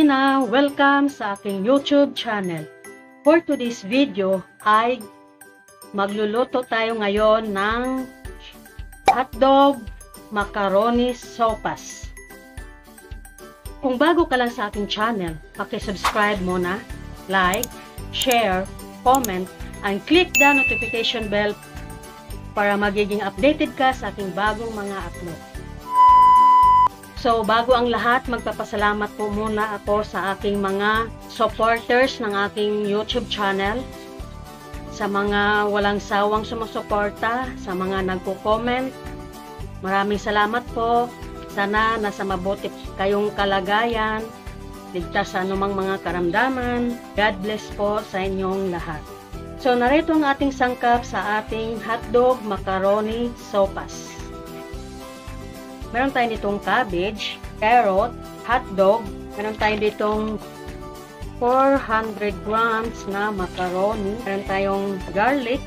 kakusina! Welcome sa aking YouTube channel. For today's video ay magluluto tayo ngayon ng hotdog macaroni sopas. Kung bago ka lang sa aking channel, paki-subscribe muna, like, share, comment, and click the notification bell para magiging updated ka sa aking bagong mga upload. So, bago ang lahat, magpapasalamat po muna ako sa aking mga supporters ng aking YouTube channel, sa mga walang sawang sumusuporta, sa mga nagko-comment. Maraming salamat po. Sana nasa mabuti kayong kalagayan, ligtas sa anumang mga karamdaman. God bless po sa inyong lahat. So, narito ang ating sangkap sa ating hotdog macaroni sopas. Meron tayo ditong cabbage, carrot, hotdog. Meron tayo ditong 400 grams na macaroni. Meron tayong garlic,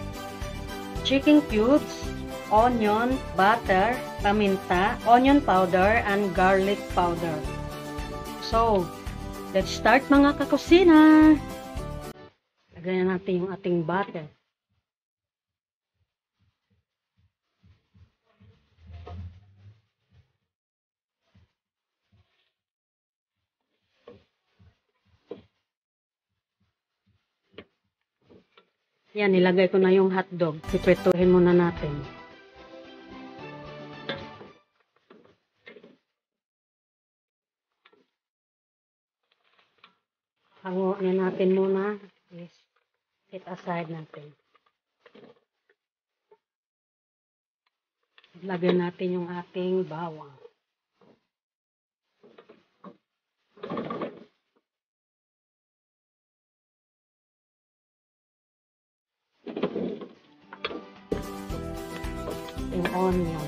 chicken cubes, onion, butter, paminta, onion powder, and garlic powder. So, let's start mga kakusina. Lagyan natin yung ating butter. Yan, nilagay ko na yung hotdog. Piprituhin muna natin. Hanguin natin muna. Yes. Set aside natin. Lagyan natin yung ating bawang. Yung onion.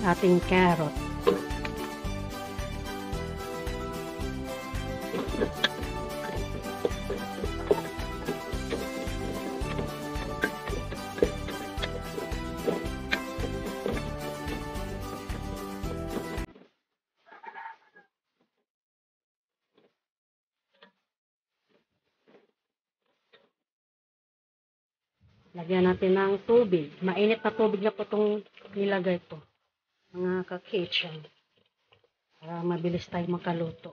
Ating carrot. Lagyan natin ng tubig. Mainit na tubig na po itong nilagay ko. Mga ka-kitchen. Para mabilis tayo makaluto.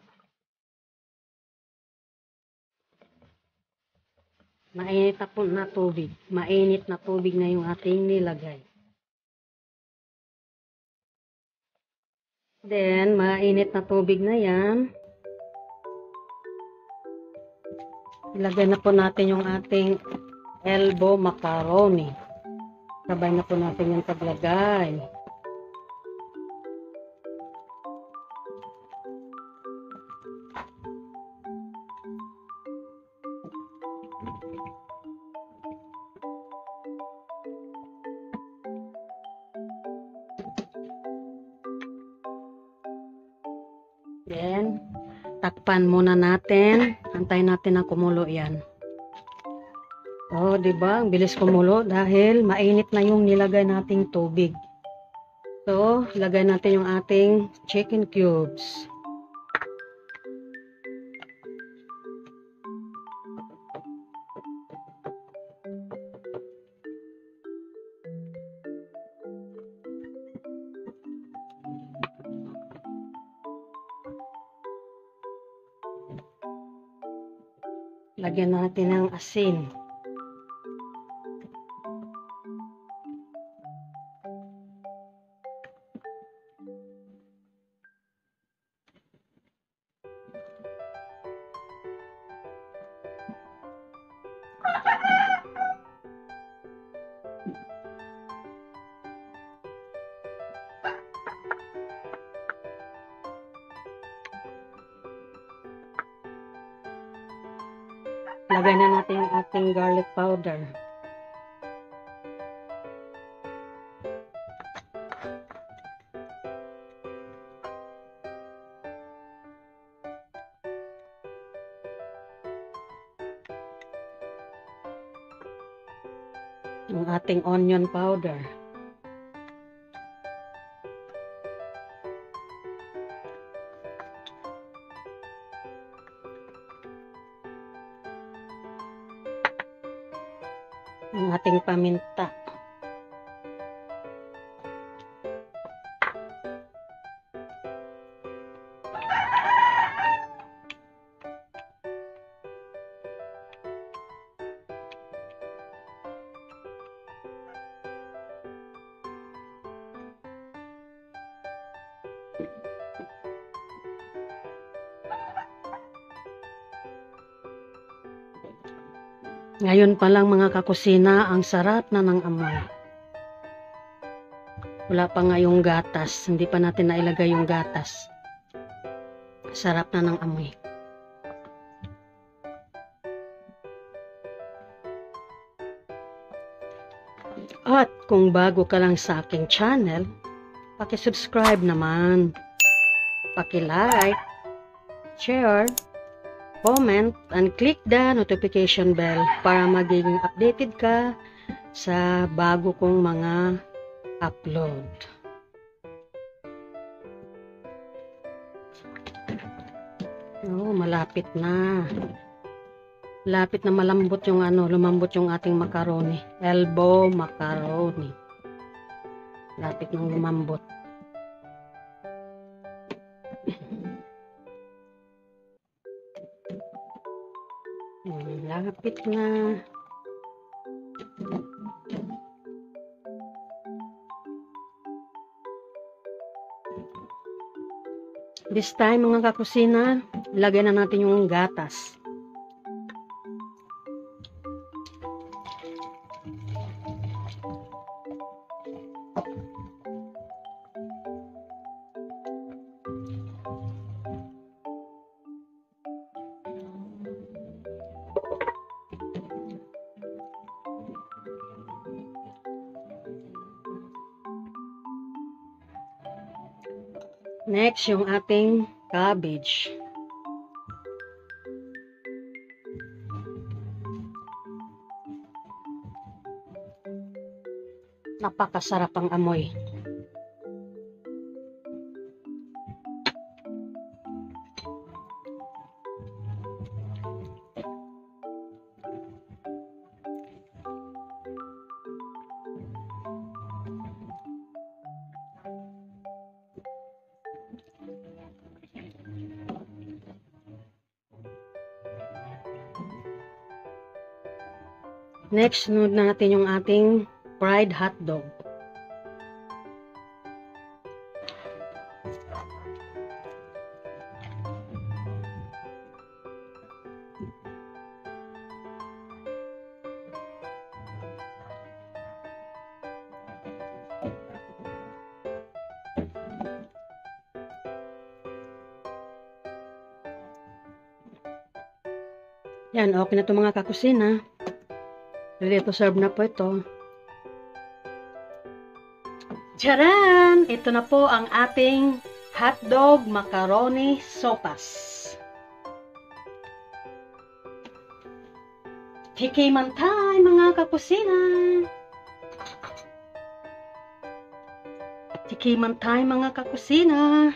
Mainit na po na tubig. Mainit na tubig na yung ating nilagay. Then, mainit na tubig na yan. Ilagay na po natin yung ating elbow macaroni. Sabay na po natin yung paglagay. Then, takpan muna natin. Antayin natin na kumulo yan. Oh, diba? Ang bilis kumulo dahil mainit na yung nilagay nating tubig. So, lagay natin yung ating chicken cubes. Lagyan natin ng asin. Lagay na natin yung ating garlic powder. Ang ating onion powder. Ang ating paminta. Ngayon pa lang mga kakusina, ang sarap na ng amoy. Wala pa nga yung gatas, hindi pa natin nailagay yung gatas. Sarap na ng amoy. At kung bago ka lang sa aking channel, paki-subscribe naman. Paki-like, share, comment, and click the notification bell para magiging updated ka sa bago kong mga upload. Oh, malapit na. Lapit na malambot yung lumambot yung ating macaroni. Elbow macaroni. Lapit nang lumambot. Lapit na. This time mga kakusina, lagyan na natin yung gatas. Next, yung ating cabbage. Napakasarap ang amoy. Next, sunod na natin yung ating fried hotdog. Yan, okay na ito mga kakusina. Ready to serve na po ito. Tcharan! Ito na po ang ating hotdog macaroni sopas. Tikiman time mga kakusina! Tikiman time mga kakusina!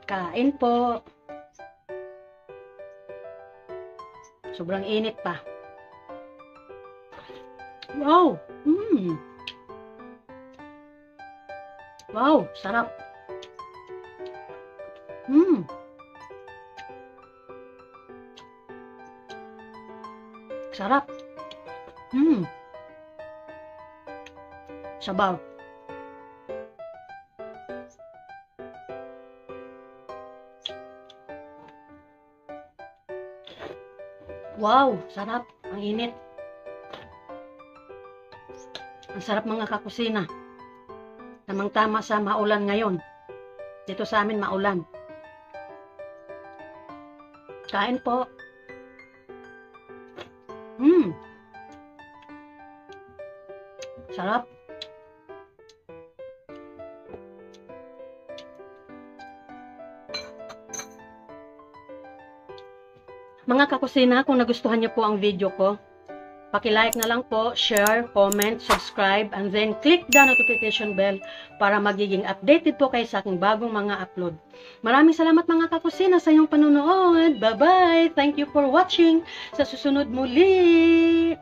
Kain po! Sobrang init pa. Wow! Wow! Sarap! Sarap! Sabaw! Wow! Sarap! Ang init! Ang sarap mga kakusina. Tamang-tama sa maulan ngayon. Dito sa amin maulan. Kain po! Sarap! Mga kakusina, kung nagustuhan niyo po ang video ko, paki-like na lang po, share, comment, subscribe, and then click the notification bell para magiging updated po kayo sa aking bagong mga upload. Maraming salamat mga kakusina sa inyong panunood. Bye-bye! Thank you for watching. Sa susunod muli!